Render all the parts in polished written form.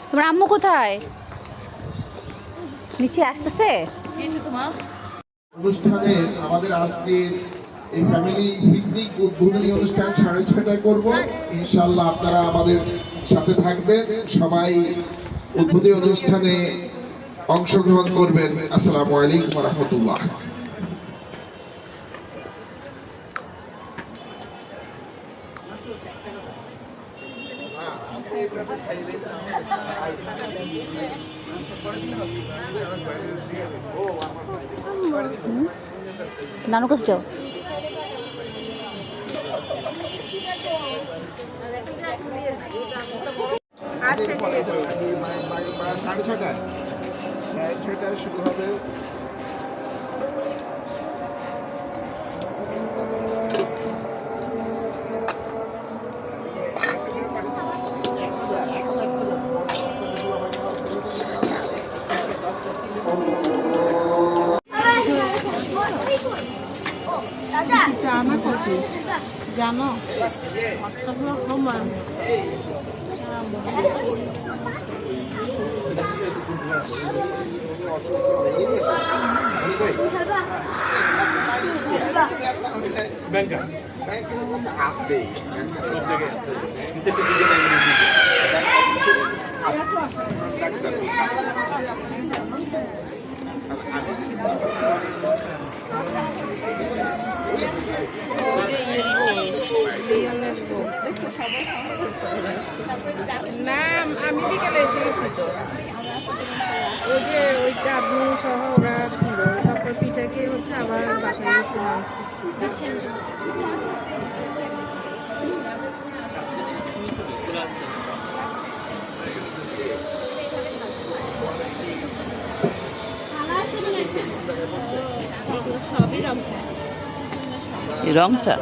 তোমার আম্মু কোথায়? নিচে আসতেছে। অনুষ্ঠানে আমাদের আজকের এই ফ্যামিলি পিকনিক উদ্বোধনী অনুষ্ঠান 6:30টায় করব। ইনশাআল্লাহ আপনারা আমাদের সাথে থাকবেন, সবাই উদ্বোধনী অনুষ্ঠানে অংশগ্রহণ করবেন। আসসালামু আলাইকুম ওয়া রাহমাতুল্লাহ। নানু কাছে যাও। সাড়ে ছটায় শুরু হবে। জানা করছি জানো সময় আছে না, আমি বিকেলে এসে গেছি তো। ওই যে ওই চাঁদনি সহ ওরা ছিল, তারপর পিঠা খেয়ে হচ্ছে আবার বাসায় গেছিলাম। রং চা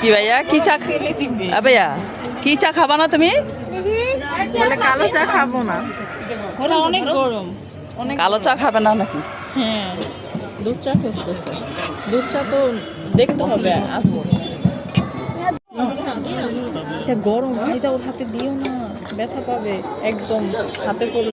কি ভাইয়া, কি চা ভাইয়া, কি চা খাবা না তুমি? বলে কালো চা খাবো না, ওরা অনেক গরম। কালো চা খাবে না নাকি? হ্যাঁ, দুধ চা খুঁজতেছে। দুধ চা তো দেখতে হবে আছে। এটা গরম, ভাইজা ওর হাতে দিও না, ব্যথা পাবে একদম হাতে করে।